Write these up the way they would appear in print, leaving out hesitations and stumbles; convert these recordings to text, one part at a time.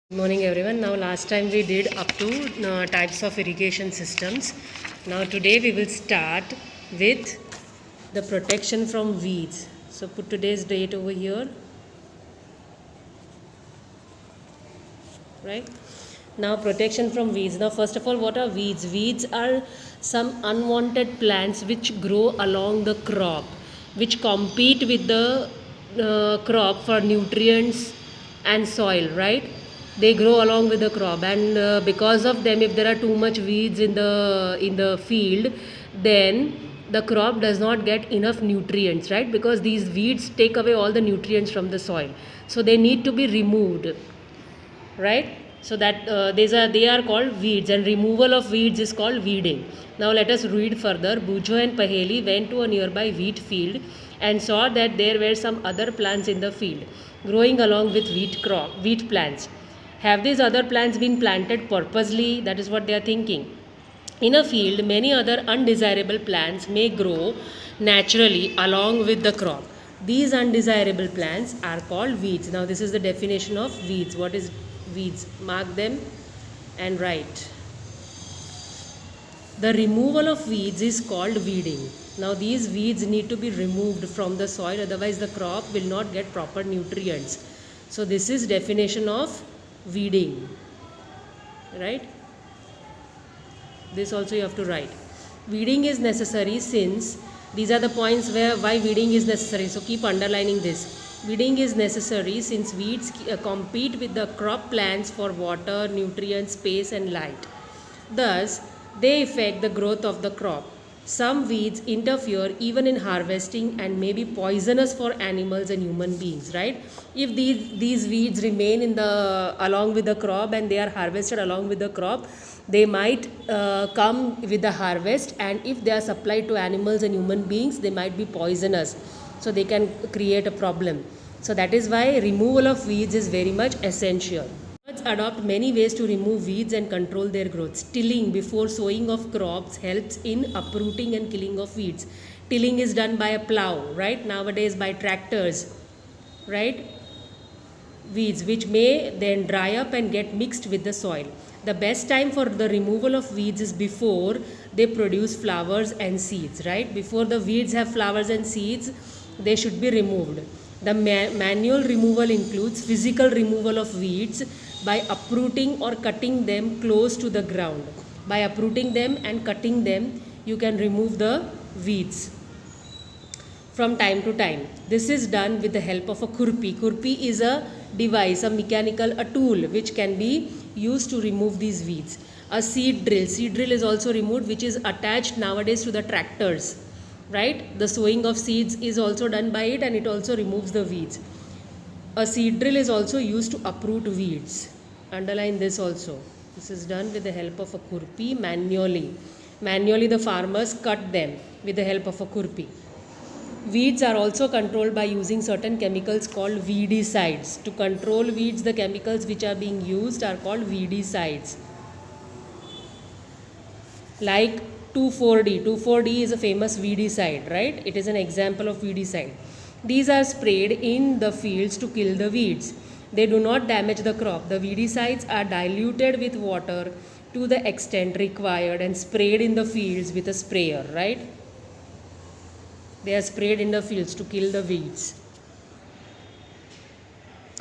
Good morning everyone. Now last time we did up to types of irrigation systems. Now today we will start with the protection from weeds. So put today's date over here. Right? Now protection from weeds. Now first of all, what are weeds? Weeds are some unwanted plants which grow along the crop, which compete with the crop for nutrients and soil, right? They grow along with the crop, and because of them, if there are too much weeds in the field, then the crop does not get enough nutrients, right? Because these weeds take away all the nutrients from the soil, so they need to be removed, right? So that they are called weeds, and removal of weeds is called weeding. Now let us read further. Bujo and Paheli went to a nearby wheat field and saw that there were some other plants in the field growing along with wheat plants. Have these other plants been planted purposely? That is what they are thinking. In a field, many other undesirable plants may grow naturally along with the crop. These undesirable plants are called weeds. Now this is the definition of weeds. What is weeds? Mark them and write. The removal of weeds is called weeding. Now these weeds need to be removed from the soil, otherwise the crop will not get proper nutrients. So this is definition of weeding, right? This also you have to write. Weeding is necessary since these are the points why weeding is necessary. So keep underlining this. Weeding is necessary since weeds compete with the crop plants for water, nutrients, space and light. Thus, they affect the growth of the crop. Some weeds interfere even in harvesting and may be poisonous for animals and human beings, right? If these weeds remain along with the crop and they are harvested along with the crop, they might come with the harvest, and if they are supplied to animals and human beings, they might be poisonous. So they can create a problem. So that is why removal of weeds is very much essential. Adopt many ways to remove weeds and control their growth. Tilling before sowing of crops helps in uprooting and killing of weeds. Tilling is done by a plow, right? Nowadays by tractors, right? Weeds which may then dry up and get mixed with the soil. The best time for the removal of weeds is before they produce flowers and seeds, right? Before the weeds have flowers and seeds, they should be removed. The manual removal includes physical removal of weeds by uprooting or cutting them close to the ground. By uprooting them and cutting them, you can remove the weeds from time to time. This is done with the help of a kurpi. Kurpi is a device, a tool which can be used to remove these weeds. A seed drill. Seed drill is also removed, which is attached nowadays to the tractors, right? The sowing of seeds is also done by it, and it also removes the weeds. A seed drill is also used to uproot weeds. Underline this also. This is done with the help of a kurpi manually. Manually the farmers cut them with the help of a kurpi. Weeds are also controlled by using certain chemicals called weedicides. To control weeds, the chemicals which are being used are called weedicides. Like 2,4-D. 2,4-D is a famous weedicide, right? It is an example of weedicide. These are sprayed in the fields to kill the weeds. They do not damage the crop. The weedicides are diluted with water to the extent required and sprayed in the fields with a sprayer, right? They are sprayed in the fields to kill the weeds.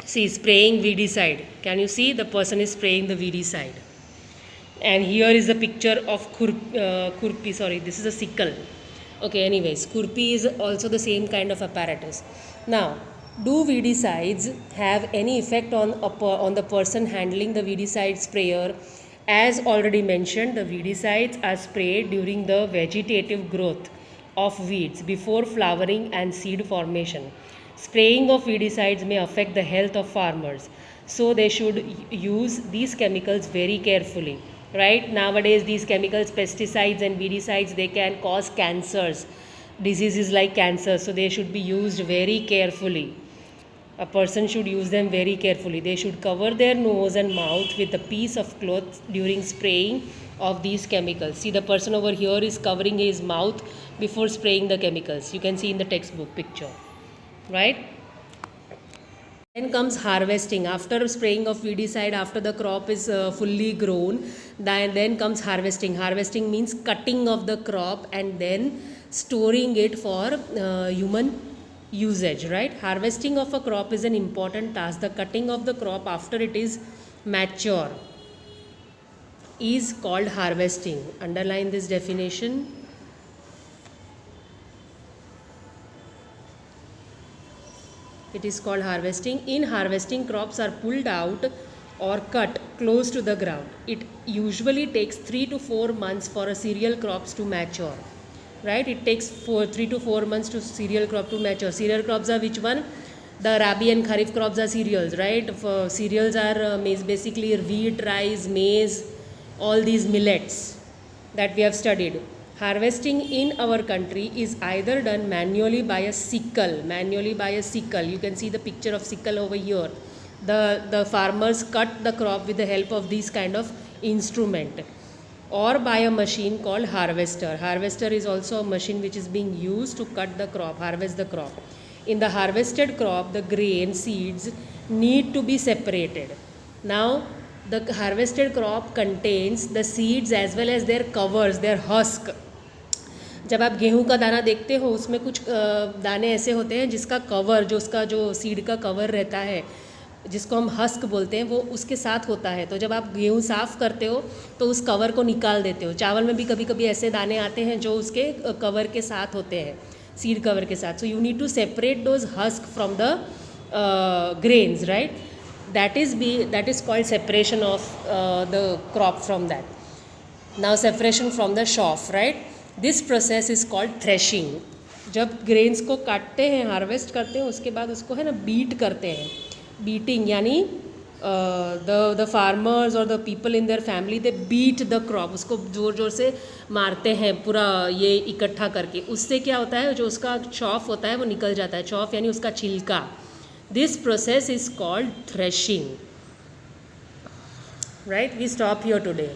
See, spraying weedicide. Can you see? The person is spraying the weedicide. And here is a picture of kurpi. Sorry, this is a sickle. Okay, anyways, kurpi is also the same kind of apparatus. Now, do weedicides have any effect on the person handling the weedicide sprayer? As already mentioned, the weedicides are sprayed during the vegetative growth of weeds before flowering and seed formation. Spraying of weedicides may affect the health of farmers, so they should use these chemicals very carefully, right? Nowadays these chemicals, pesticides and weedicides, they can cause cancers, diseases like cancer, so they should be used very carefully. A person should use them very carefully. They should cover their nose and mouth with a piece of cloth during spraying of these chemicals. See, the person over here is covering his mouth before spraying the chemicals. You can see in the textbook picture, right? Then comes harvesting. After spraying of weedicide, after the crop is fully grown, then comes harvesting. Harvesting means cutting of the crop and then storing it for human usage, right? Harvesting of a crop is an important task. The cutting of the crop after it is mature is called harvesting. Underline this definition. It is called harvesting. In harvesting, crops are pulled out or cut close to the ground. It usually takes 3 to 4 months for a cereal crops to mature. Right? It takes 3 to 4 months to cereal crop to mature. Cereal crops are which one? The Rabi and Kharif crops are cereals, right? Cereals are basically wheat, rice, maize, all these millets that we have studied. Harvesting in our country is either done manually by a sickle. You can see the picture of sickle over here. The farmers cut the crop with the help of this kind of instrument, or by a machine called harvester. Harvester is also a machine which is being used to cut the crop, harvest the crop. In the harvested crop, the grain seeds need to be separated. Now, the harvested crop contains the seeds as well as their covers, their husk. जब आप गेहूं का दाना देखते हो उसमें कुछ दाने ऐसे होते हैं जिसका कवर, जो उसका जो सीड का कवर रहता है, जिसको हम हस्क बोलते हैं, वो उसके साथ होता है. तो जब आप गेहूं साफ़ करते हो तो उस कवर को निकाल देते हो. चावल में भी कभी कभी ऐसे दाने आते हैं जो उसके कवर के साथ होते हैं, सीड कवर के साथ. So you need to separate those husk from the grains, right? that is called separation of the crop from that. Now separation from the chaff, right? This process is called threshing. जब grains को काटते हैं, harvest करते हैं, उसके बाद उसको है ना बीट करते हैं. बीटिंग यानी the farmers or the people in their family, they beat the crop. उसको ज़ोर ज़ोर से मारते हैं पूरा ये इकट्ठा करके. उससे क्या होता है, जो उसका chaff होता है वो निकल जाता है. chaff यानी उसका छिलका. This process is called threshing. Right? We stop here today.